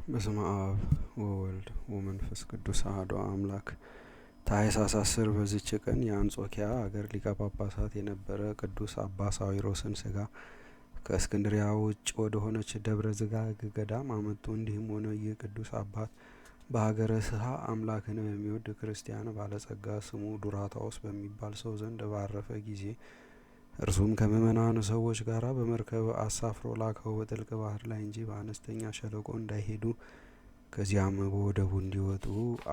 በስመ አብ ወወልድ ወመንፈስ ቅዱስ አሐዱ አምላክ። ታኅሳስ 10 በዚች ቀን የአንጾኪያ አገር ሊቀ ጳጳሳት የነበረ ቅዱስ አባ ሳዊሮስን ስጋ ከእስክንድርያ ውጭ ወደ ሆነች ደብረ ዝጋግ ገዳም አመጡ። እንዲህም ሆነ፣ ይህ ቅዱስ አባት በሀገረ ስሃ አምላክን በሚወድ ክርስቲያን ባለጸጋ ስሙ ዱራታዎስ በሚባል ሰው ዘንድ ባረፈ ጊዜ እርሱም ከምእመናን ሰዎች ጋር በመርከብ አሳፍሮ ላከው። በጥልቅ ባህር ላይ እንጂ በአነስተኛ ሸለቆ እንዳይሄዱ ከዚያም በወደቡ እንዲወጡ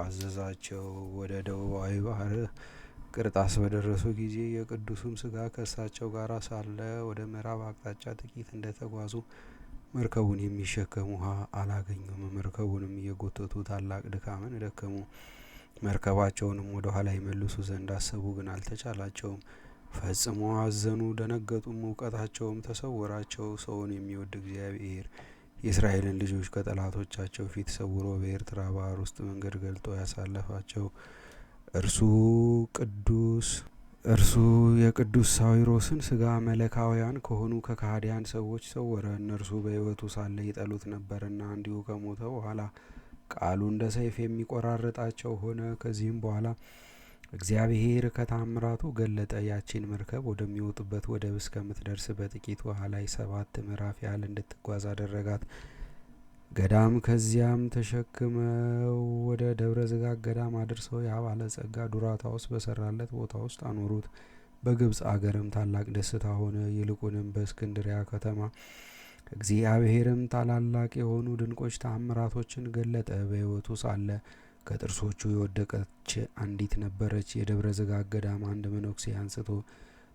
አዘዛቸው። ወደ ደቡባዊ ባህር ቅርጣስ በደረሱ ጊዜ የቅዱሱም ስጋ ከእሳቸው ጋር ሳለ ወደ ምዕራብ አቅጣጫ ጥቂት እንደተጓዙ መርከቡን የሚሸከም ውሃ አላገኙም። መርከቡንም እየጎተቱ ታላቅ ድካምን ደከሙ። መርከባቸውንም ወደ ኋላ ይመልሱ ዘንድ አሰቡ፣ ግን አልተቻላቸውም። ፈጽሞ አዘኑ፣ ደነገጡም። እውቀታቸውም ተሰወራቸው። ሰውን የሚወድ እግዚአብሔር የእስራኤልን ልጆች ከጠላቶቻቸው ፊት ሰውሮ በኤርትራ ባህር ውስጥ መንገድ ገልጦ ያሳለፋቸው እርሱ የቅዱስ ሳዊሮስን ስጋ መለካውያን ከሆኑ ከካህዲያን ሰዎች ሰወረ። እነርሱ በሕይወቱ ሳለ ይጠሉት ነበርና እንዲሁ ከሞተ በኋላ ቃሉ እንደ ሰይፍ የሚቆራረጣቸው ሆነ። ከዚህም በኋላ እግዚአብሔር ከታምራቱ ገለጠ። ያቺን መርከብ ወደሚወጡበት ወደብ እስከምትደርስ በጥቂት ውሃ ላይ 7 ምዕራፍ ያህል እንድትጓዝ አደረጋት። ገዳም ከዚያም ተሸክመው ወደ ደብረ ዝጋግ ገዳም አድርሰው ያ ባለጸጋ ዱራታዎስ በሰራለት ቦታ ውስጥ አኖሩት። በግብጽ አገርም ታላቅ ደስታ ሆነ። ይልቁንም በእስክንድሪያ ከተማ እግዚአብሔርም ታላላቅ የሆኑ ድንቆች ተአምራቶችን ገለጠ። በሕይወቱ ሳለ ከጥርሶቹ የወደቀች አንዲት ነበረች። የደብረ ዝጋግ ገዳም አንድ መነኩሴ አንስቶ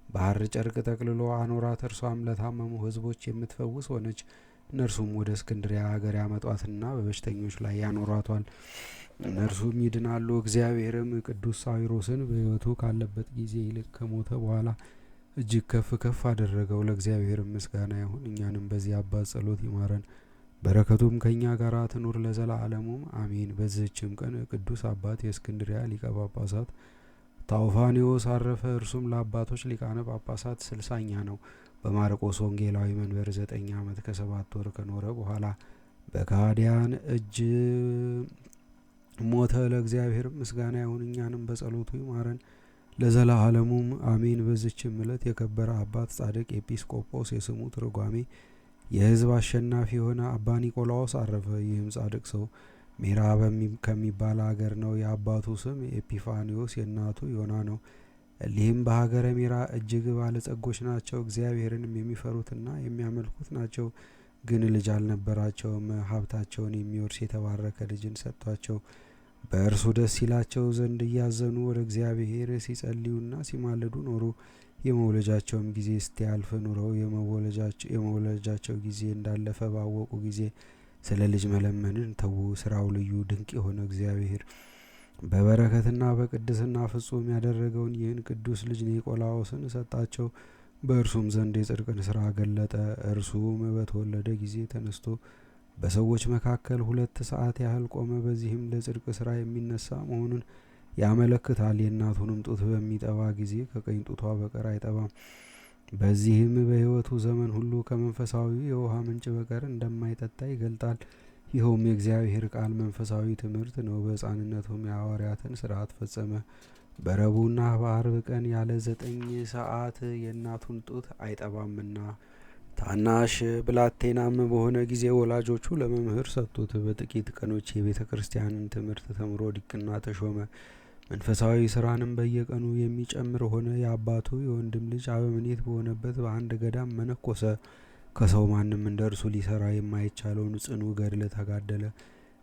በሐር ጨርቅ ጠቅልሎ አኖራት። እርሷም ለታመሙ ሕዝቦች የምትፈውስ ሆነች። እነርሱም ወደ እስክንድሪያ ሀገር ያመጧትና በበሽተኞች ላይ ያኖሯታል፣ እነርሱም ይድናሉ። እግዚአብሔርም ቅዱስ ሳዊሮስን በሕይወቱ ካለበት ጊዜ ይልቅ ከሞተ በኋላ እጅግ ከፍ ከፍ አደረገው። ለእግዚአብሔር ምስጋና ይሁን፣ እኛንም በዚህ አባት ጸሎት ይማረን፣ በረከቱም ከእኛ ጋር ትኑር ለዘላለሙም አሜን። በዚህችም ቀን ቅዱስ አባት የእስክንድሪያ ሊቀ ጳጳሳት ታውፋኒዎስ አረፈ። እርሱም ለአባቶች ሊቃነ ጳጳሳት 60ኛ ነው። በማርቆስ ወንጌላዊ መንበር 9 ዓመት ከ7 ወር ከኖረ በኋላ በካህዲያን እጅ ሞተ። ለእግዚአብሔር ምስጋና ይሁን፣ እኛንም በጸሎቱ ይማረን ለዘላለሙም አሜን። በዚችም ዕለት የከበረ አባት ጻድቅ ኤጲስቆጶስ የስሙ ትርጓሜ የሕዝብ አሸናፊ የሆነ አባ ኒቆላዎስ አረፈ። ይህም ጻድቅ ሰው ሜራ ከሚባል አገር ነው። የአባቱ ስም ኤጲፋኒዎስ የእናቱ ዮና ነው። እሊህም በሀገረ ሜራ እጅግ ባለጸጎች ናቸው። እግዚአብሔርንም የሚፈሩትና የሚያመልኩት ናቸው። ግን ልጅ አልነበራቸውም። ሀብታቸውን የሚወርስ የተባረከ ልጅን ሰጥቷቸው በእርሱ ደስ ይላቸው ዘንድ እያዘኑ ወደ እግዚአብሔር ሲጸልዩና ሲማልዱ ኖሩ። የመውለጃቸውም ጊዜ እስቲያልፍ ኑረው የመውለጃቸው ጊዜ እንዳለፈ ባወቁ ጊዜ ስለ ልጅ መለመንን ተዉ። ስራው ልዩ ድንቅ የሆነ እግዚአብሔር በበረከትና በቅድስና ፍጹም ያደረገውን ይህን ቅዱስ ልጅ ኒቆላዎስን ሰጣቸው። በእርሱም ዘንድ የጽድቅን ስራ ገለጠ። እርሱም በተወለደ ጊዜ ተነስቶ በሰዎች መካከል 2 ሰዓት ያህል ቆመ። በዚህም ለጽድቅ ስራ የሚነሳ መሆኑን ያመለክታል። የእናቱንም ጡት በሚጠባ ጊዜ ከቀኝ ጡቷ በቀር አይጠባም። በዚህም በሕይወቱ ዘመን ሁሉ ከመንፈሳዊ የውሃ ምንጭ በቀር እንደማይጠጣ ይገልጣል። ይኸውም የእግዚአብሔር ቃል መንፈሳዊ ትምህርት ነው። በሕፃንነቱም የሐዋርያትን ስርዓት ፈጸመ። በረቡዕና በአርብ ቀን ያለ 9 ሰዓት የእናቱን ጡት አይጠባምና። ታናሽ ብላቴናም በሆነ ጊዜ ወላጆቹ ለመምህር ሰጡት። በጥቂት ቀኖች የቤተ ክርስቲያንን ትምህርት ተምሮ ዲቁና ተሾመ። መንፈሳዊ ስራንም በየቀኑ የሚጨምር ሆነ። የአባቱ የወንድም ልጅ አበምኔት በሆነበት በአንድ ገዳም መነኮሰ። ከሰው ማንም እንደ እርሱ ሊሰራ የማይቻለውን ጽኑ ገድል ተጋደለ።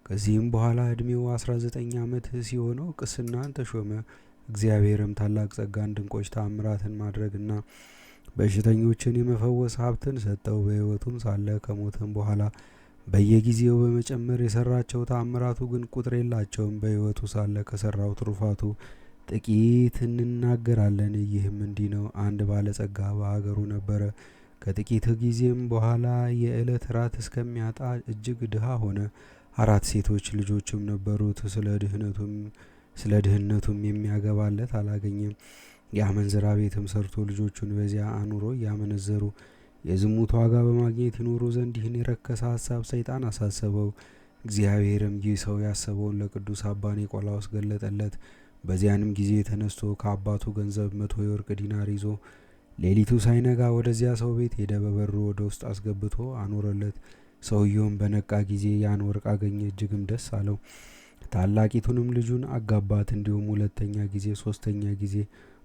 ከዚህም በኋላ ዕድሜው 19 ዓመት ሲሆነው ቅስናን ተሾመ። እግዚአብሔርም ታላቅ ጸጋን፣ ድንቆች ተአምራትን ማድረግና በሽተኞችን የመፈወስ ሀብትን ሰጠው። በሕይወቱም ሳለ ከሞተም በኋላ በየጊዜው በመጨመር የሰራቸው ተአምራቱ ግን ቁጥር የላቸውም። በሕይወቱ ሳለ ከሰራው ትሩፋቱ ጥቂት እንናገራለን። ይህም እንዲህ ነው። አንድ ባለጸጋ በአገሩ ነበረ። ከጥቂት ጊዜም በኋላ የዕለት ራት እስከሚያጣ እጅግ ድሃ ሆነ። 4 ሴቶች ልጆችም ነበሩት። ስለ ድህነቱም የሚያገባለት አላገኘም። የአመንዝራ ቤትም ሰርቶ ልጆቹን በዚያ አኑሮ እያመነዘሩ የዝሙት ዋጋ በማግኘት ይኖሩ ዘንድ ይህን የረከሰ ሀሳብ ሰይጣን አሳሰበው። እግዚአብሔርም ይህ ሰው ያሰበውን ለቅዱስ አባ ኒቆላዎስ ገለጠለት። በዚያንም ጊዜ ተነስቶ ከአባቱ ገንዘብ 100 የወርቅ ዲናር ይዞ ሌሊቱ ሳይነጋ ወደዚያ ሰው ቤት ሄደ። በበሩ ወደ ውስጥ አስገብቶ አኖረለት። ሰውየውም በነቃ ጊዜ ያን ወርቅ አገኘ፣ እጅግም ደስ አለው። ታላቂቱንም ልጁን አጋባት። እንዲሁም ሁለተኛ ጊዜ፣ ሶስተኛ ጊዜ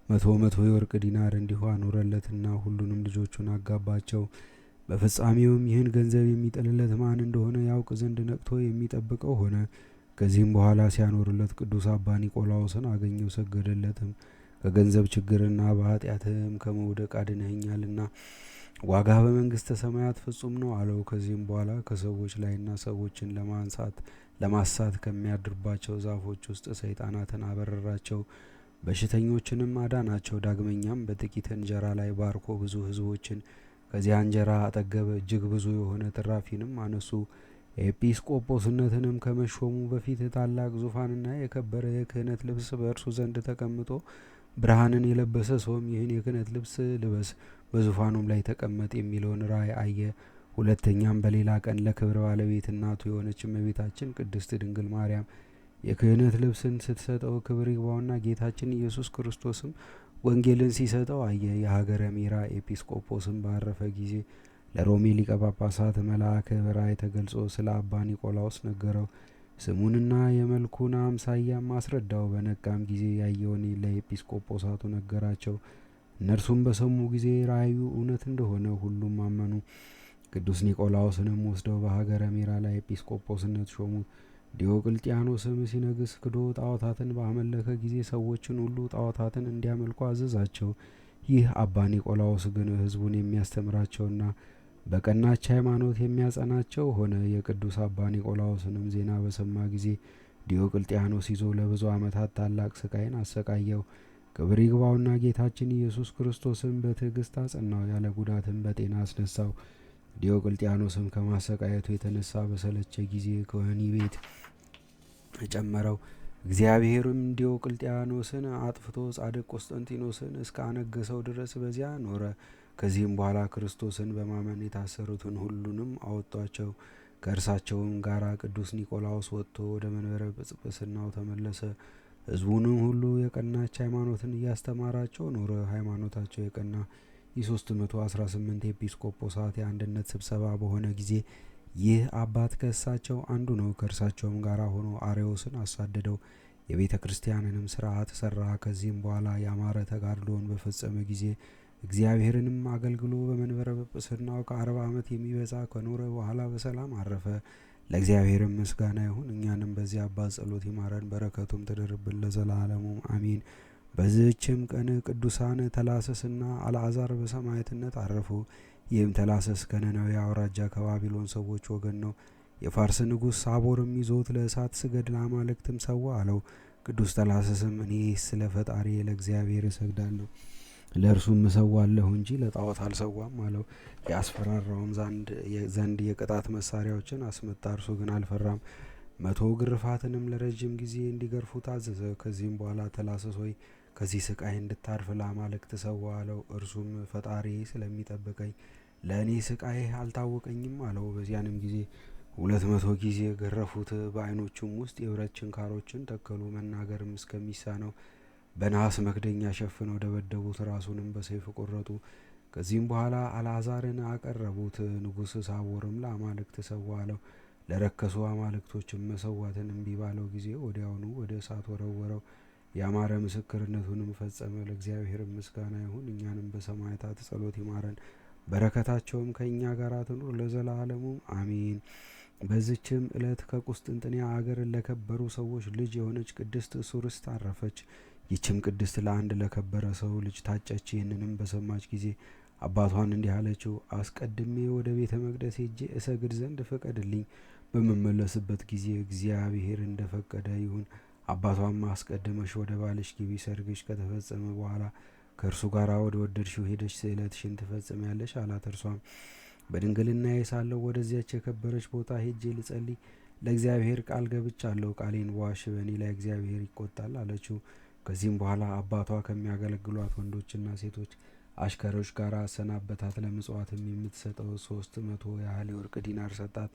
100 የወርቅ ዲናር እንዲሁ አኖረለትና ሁሉንም ልጆቹን አጋባቸው። በፍጻሜውም ይህን ገንዘብ የሚጥልለት ማን እንደሆነ ያውቅ ዘንድ ነቅቶ የሚጠብቀው ሆነ። ከዚህም በኋላ ሲያኖርለት ቅዱስ አባ ኒቆላዎስን አገኘው፣ ሰገደለትም። ከገንዘብ ችግርና በኃጢአትም ከመውደቅ አድነኸኛልና ዋጋ በመንግስተ ሰማያት ፍጹም ነው አለው። ከዚህም በኋላ ከሰዎች ላይና ሰዎችን ለማሳት ከሚያድርባቸው ዛፎች ውስጥ ሰይጣናትን አበረራቸው፣ በሽተኞችንም አዳናቸው። ዳግመኛም በጥቂት እንጀራ ላይ ባርኮ ብዙ ሕዝቦችን ከዚያ እንጀራ አጠገበ። እጅግ ብዙ የሆነ ትራፊንም አነሱ። ኤጲስቆጶስነትንም ከመሾሙ በፊት ታላቅ ዙፋንና የከበረ የክህነት ልብስ በእርሱ ዘንድ ተቀምጦ ብርሃንን የለበሰ ሰውም ይህን የክህነት ልብስ ልበስ፣ በዙፋኑም ላይ ተቀመጥ የሚለውን ራእይ አየ። ሁለተኛም በሌላ ቀን ለክብረ ባለቤት እናቱ የሆነች እመቤታችን ቅድስት ድንግል ማርያም የክህነት ልብስን ስትሰጠው ክብር ይግባውና ጌታችን ኢየሱስ ክርስቶስም ወንጌልን ሲሰጠው አየ። የሀገረ ሜራ ኤጲስቆጶስም ባረፈ ጊዜ ለሮሜ ሊቀ ጳጳሳት መልአከ በራእይ ተገልጾ ስለ አባ ኒቆላዎስ ነገረው። ስሙንና የመልኩን አምሳያም አስረዳው። በነቃም ጊዜ ያየውን ለኤጲስቆጶሳቱ ነገራቸው። እነርሱም በሰሙ ጊዜ ራእዩ እውነት እንደሆነ ሁሉም አመኑ። ቅዱስ ኒቆላዎስንም ወስደው በሀገረ ሜራ ላይ ኤጲስቆጶስነት ሾሙት። ዲዮቅልጥያኖስም ሲነግስ ክዶ ጣዖታትን ባመለከ ጊዜ ሰዎችን ሁሉ ጣዖታትን እንዲያመልኩ አዘዛቸው። ይህ አባ ኒቆላዎስ ግን ሕዝቡን የሚያስተምራቸውና በቀናች ሃይማኖት የሚያጸናቸው ሆነ። የቅዱስ አባ ኒቆላዎስንም ዜና በሰማ ጊዜ ዲዮቅልጥያኖስ ይዞ ለብዙ ዓመታት ታላቅ ስቃይን አሰቃየው። ክብር ይግባውና ጌታችን ኢየሱስ ክርስቶስም በትዕግስት አጸናው፣ ያለ ጉዳትም በጤና አስነሳው። ዲዮቅልጥያኖስም ከማሰቃየቱ የተነሳ በሰለቸ ጊዜ ከወህኒ ቤት ጨመረው። እግዚአብሔርም ዲዮቅልጥያኖስን አጥፍቶ ጻድቅ ቆስጠንጢኖስን እስከ አነገሰው ድረስ በዚያ ኖረ። ከዚህም በኋላ ክርስቶስን በማመን የታሰሩትን ሁሉንም አወጧቸው። ከእርሳቸውም ጋር ቅዱስ ኒቆላዎስ ወጥቶ ወደ መንበረ ጵጵስናው ተመለሰ። ሕዝቡንም ሁሉ የቀናች ሃይማኖትን እያስተማራቸው ኖረ። ሃይማኖታቸው የቀና የ318 ኤጲስቆጶሳት የአንድነት ስብሰባ በሆነ ጊዜ ይህ አባት ከእሳቸው አንዱ ነው። ከእርሳቸውም ጋር ሆኖ አርዮስን አሳደደው፣ የቤተ ክርስቲያንንም ስርዓት ሰራ። ከዚህም በኋላ ያማረ ተጋድሎን በፈጸመ ጊዜ እግዚአብሔርንም አገልግሎ በመንበረ ጵጵስናው ከ40 ዓመት የሚበዛ ከኖረ በኋላ በሰላም አረፈ። ለእግዚአብሔርም ምስጋና ይሁን፣ እኛንም በዚህ አባት ጸሎት ይማረን፣ በረከቱም ትድርብን ለዘላለሙ አሚን። በዚህችም ቀን ቅዱሳን ተላሰስና አልዓዛር በሰማዕትነት አረፉ። ይህም ተላሰስ ከነነዌ አውራጃ ከባቢሎን ሰዎች ወገን ነው። የፋርስ ንጉሥ ሳቦርም ይዞት ለእሳት ስገድ ለአማልክትም ሰዋ አለው። ቅዱስ ተላሰስም እኔ ስለ ፈጣሪ ለእግዚአብሔር እሰግዳለሁ፣ ለእርሱም እሰዋለሁ እንጂ ለጣዖት አልሰዋም አለው። ያስፈራራውም ዘንድ የቅጣት መሳሪያዎችን አስመጣ። እርሱ ግን አልፈራም። 100 ግርፋትንም ለረጅም ጊዜ እንዲገርፉ ታዘዘ። ከዚህም በኋላ ተላሰስ ሆይ ከዚህ ስቃይ እንድታርፍ ለአማልክት ሰዋ አለው። እርሱም ፈጣሪ ስለሚጠብቀኝ ለእኔ ስቃይ አልታወቀኝም አለው። በዚያንም ጊዜ 200 ጊዜ ገረፉት። በዓይኖቹም ውስጥ የብረት ችንካሮችን ተከሉ። መናገርም እስከሚሳነው በነሐስ መክደኛ ሸፍነው ደበደቡት። ራሱንም በሰይፍ ቆረጡ። ከዚህም በኋላ አልዓዛርን አቀረቡት። ንጉሥ ሳቦርም ለአማልክት ሰዋ አለው። ለረከሱ አማልክቶችም መሰዋትን እምቢ ባለው ጊዜ ወዲያውኑ ወደ እሳት ወረወረው። ያማረ ምስክርነቱንም ፈጸመ። ለእግዚአብሔር ምስጋና ይሁን፣ እኛንም በሰማዕታት ጸሎት ይማረን፣ በረከታቸውም ከእኛ ጋር ትኑር ለዘላለሙ አሚን። በዚችም ዕለት ከቁስጥንጥንያ አገር ለከበሩ ሰዎች ልጅ የሆነች ቅድስት ሱርስት አረፈች። ይችም ቅድስት ለአንድ ለከበረ ሰው ልጅ ታጨች። ይህንንም በሰማች ጊዜ አባቷን እንዲህ አለችው፣ አስቀድሜ ወደ ቤተ መቅደስ ሄጄ እሰግድ ዘንድ ፍቀድልኝ። በምመለስበት ጊዜ እግዚአብሔር እንደፈቀደ ይሁን። አባቷም አስቀድመሽ ወደ ባልሽ ግቢ፣ ሰርግሽ ከተፈጸመ በኋላ ከእርሱ ጋር ወደ ወደድሽው ሄደሽ ስዕለትሽን ትፈጽሚያለሽ አላት። እርሷም በድንግልናዬ ሳለሁ ወደዚያች የከበረች ቦታ ሄጄ ልጸልይ ለእግዚአብሔር ቃል ገብቻለሁ። ቃሌን በዋሽ በእኔ ላይ እግዚአብሔር ይቆጣል አለችው። ከዚህም በኋላ አባቷ ከሚያገለግሏት ወንዶችና ሴቶች አሽከሮች ጋር አሰናበታት። ለምጽዋትም የምትሰጠው 300 ያህል የወርቅ ዲናር ሰጣት።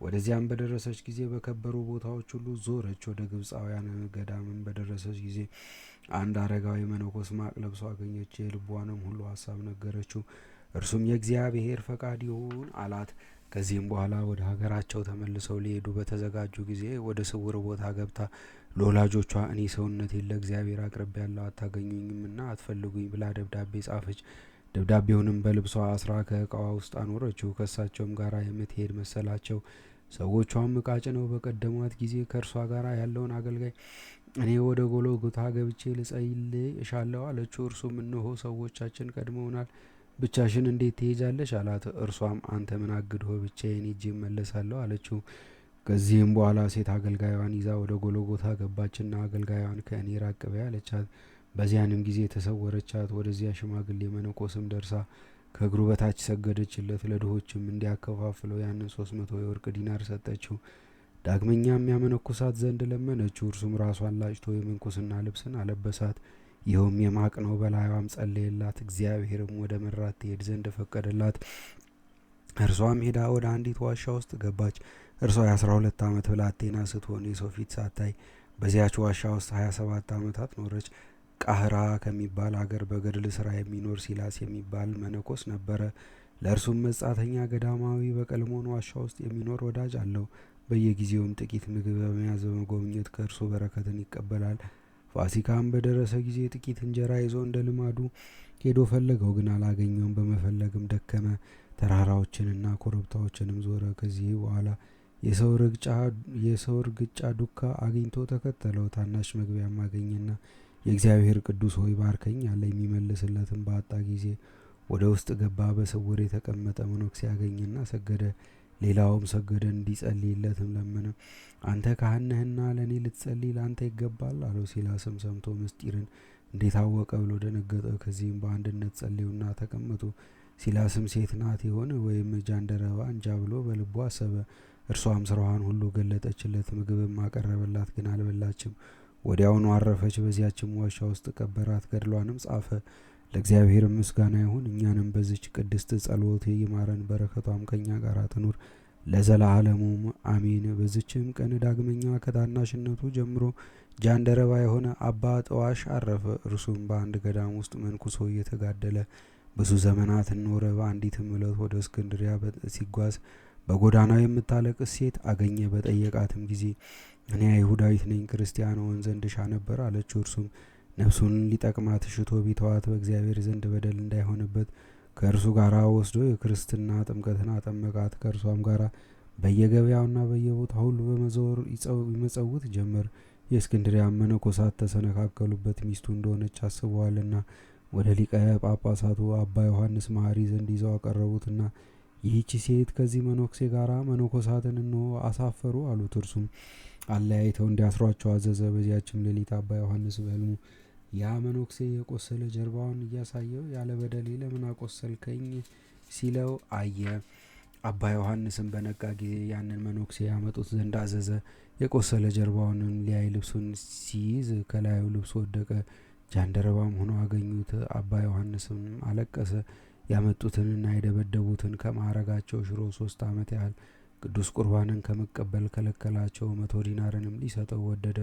ወደዚያም በደረሰች ጊዜ በከበሩ ቦታዎች ሁሉ ዞረች። ወደ ግብፃውያን ገዳምን በደረሰች ጊዜ አንድ አረጋዊ መነኮስ ማቅ ለብሶ አገኘች። የልቧንም ሁሉ ሀሳብ ነገረችው። እርሱም የእግዚአብሔር ፈቃድ ይሁን አላት። ከዚህም በኋላ ወደ ሀገራቸው ተመልሰው ሊሄዱ በተዘጋጁ ጊዜ ወደ ስውር ቦታ ገብታ ለወላጆቿ እኔ ሰውነቴን ለእግዚአብሔር አቅርቤያለሁ፣ አታገኙኝምና አትፈልጉኝ ብላ ደብዳቤ ጻፈች። ደብዳቤውንም በልብሷ አስራ ከእቃዋ ውስጥ አኖረችው። ከእሳቸውም ጋር የምትሄድ መሰላቸው። ሰዎቿም ዕቃ ጭነው በቀደሟት ጊዜ ከእርሷ ጋር ያለውን አገልጋይ እኔ ወደ ጎልጎታ ገብቼ ልጸልይ እሻለሁ አለችው። እርሱም እነሆ ሰዎቻችን ቀድመውናል፣ ብቻሽን እንዴት ትሄጃለሽ? አላት። እርሷም አንተ ምን አግድሆ ብቻዬን ሄጄ እመለሳለሁ አለችው። ከዚህም በኋላ ሴት አገልጋዩን ይዛ ወደ ጎልጎታ ገባችና አገልጋዩን ከእኔ ራቅ በይ አለቻት። በዚያንም ጊዜ ተሰወረቻት። ወደዚያ ሽማግሌ መነኮስም ደርሳ ከእግሩ በታች ሰገደችለት። ለድሆችም እንዲያከፋፍለው ያንን 300 የወርቅ ዲናር ሰጠችው። ዳግመኛም ያመነኩሳት ዘንድ ለመነችው። እርሱም ራሷን ላጭቶ የምንኩስና ልብስን አለበሳት። ይኸውም የማቅ ነው። በላዩም ጸለየላት። እግዚአብሔርም ወደ መራት ትሄድ ዘንድ ፈቀደላት። እርሷም ሄዳ ወደ አንዲት ዋሻ ውስጥ ገባች። እርሷ የ12 ዓመት ብላቴና ስትሆን የሰው ፊት ሳታይ በዚያች ዋሻ ውስጥ 27 ዓመታት ኖረች። ቃህራ ከሚባል አገር በገድል ስራ የሚኖር ሲላስ የሚባል መነኮስ ነበረ። ለእርሱም መጻተኛ ገዳማዊ በቀልሞን ዋሻ ውስጥ የሚኖር ወዳጅ አለው። በየጊዜውም ጥቂት ምግብ በመያዝ በመጎብኘት ከእርሱ በረከትን ይቀበላል። ፋሲካም በደረሰ ጊዜ ጥቂት እንጀራ ይዞ እንደ ልማዱ ሄዶ ፈለገው፣ ግን አላገኘውም። በመፈለግም ደከመ። ተራራዎችንና ኮረብታዎችንም ዞረ። ከዚህ በኋላ የሰው እርግጫ ዱካ አግኝቶ ተከተለው። ታናሽ መግቢያም አገኘና የእግዚአብሔር ቅዱስ ሆይ ባርከኝ አለ። የሚመልስለትም ባጣ ጊዜ ወደ ውስጥ ገባ። በስውር የተቀመጠ መነኩሴ ያገኘና ሰገደ። ሌላውም ሰገደ፣ እንዲጸልይለትም ለመነ። አንተ ካህን ነህና ለእኔ ልትጸልይ ለአንተ ይገባል አለው። ሲላስም ሰምቶ ምስጢርን እንዴት አወቀ ብሎ ደነገጠ። ከዚህም በአንድነት ጸለዩና ተቀመጡ። ሲላስም ሴት ናት ይሆን ወይም ጃንደረባ እንጃ ብሎ በልቡ አሰበ። እርሷም ስራዋን ሁሉ ገለጠችለት። ምግብም አቀረበላት፣ ግን አልበላችም። ወዲያውኑ አረፈች። በዚያችም ዋሻ ውስጥ ቀበራት። ገድሏንም ጻፈ። ለእግዚአብሔር ምስጋና ይሁን፣ እኛንም በዚች ቅድስት ጸሎት ይማረን፣ በረከቷም ከኛ ጋር ትኑር ለዘላለሙም አሜን። በዚችም ቀን ዳግመኛ ከታናሽነቱ ጀምሮ ጃንደረባ የሆነ አባ ጠዋሽ አረፈ። እርሱም በአንድ ገዳም ውስጥ መንኩሶ እየተጋደለ ብዙ ዘመናት ኖረ። በአንዲትም ዕለት ወደ እስክንድሪያ ሲጓዝ በጎዳናው የምታለቅስ ሴት አገኘ። በጠየቃትም ጊዜ እኔ አይሁዳዊት ነኝ፣ ክርስቲያን ሆን ዘንድ እሻ ነበር አለችው። እርሱም ነፍሱን ሊጠቅማት ሽቶ ቢተዋት በእግዚአብሔር ዘንድ በደል እንዳይሆንበት ከእርሱ ጋር ወስዶ የክርስትና ጥምቀትን አጠመቃት። ከእርሷም ጋር በየገበያውና በየቦታ ሁሉ በመዘወር ይመጸውት ጀመር። የእስክንድሪያ መነኮሳት ተሰነካከሉበት፣ ሚስቱ እንደሆነች አስበዋልና። ወደ ሊቀ ጳጳሳቱ አባ ዮሐንስ መሐሪ ዘንድ ይዘው አቀረቡትና ይህቺ ሴት ከዚህ መነኩሴ ጋር መነኮሳትን እንሆ አሳፈሩ አሉት። እርሱም አለያይተው እንዲያስሯቸው አዘዘ። በዚያችም ሌሊት አባ ዮሐንስ በሕልሙ ያ መነኩሴ የቆሰለ ጀርባውን እያሳየው ያለ በደሌ ለምን አቆሰልከኝ ሲለው አየ። አባ ዮሐንስም በነቃ ጊዜ ያንን መነኩሴ ያመጡት ዘንድ አዘዘ። የቆሰለ ጀርባውንም ሊያይ ልብሱን ሲይዝ ከላዩ ልብሱ ወደቀ። ጃንደረባም ሆኖ አገኙት። አባ ዮሐንስም አለቀሰ። ያመጡትንና የደበደቡትን ከማዕረጋቸው ሽሮ 3 ዓመት ያህል ቅዱስ ቁርባንን ከመቀበል ከለከላቸው። 100 ዲናርንም ሊሰጠው ወደደ።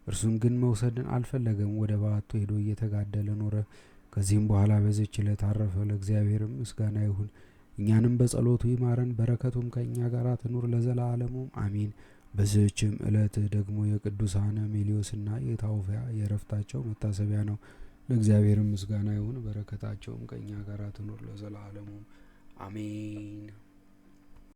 እርሱም ግን መውሰድን አልፈለገም። ወደ በዓቱ ሄዶ እየተጋደለ ኖረ። ከዚህም በኋላ በዚች ዕለት አረፈ። ለእግዚአብሔርም ምስጋና ይሁን፣ እኛንም በጸሎቱ ይማረን፣ በረከቱም ከእኛ ጋር ትኑር ለዘላለሙ አሜን። በዚህችም ዕለት ደግሞ የቅዱሳን ሜሊዮስና የታውፊያ የዕረፍታቸው መታሰቢያ ነው። ለእግዚአብሔርም ምስጋና ይሁን፣ በረከታቸውም ከእኛ ጋር ትኑር ለዘላለሙ አሜን።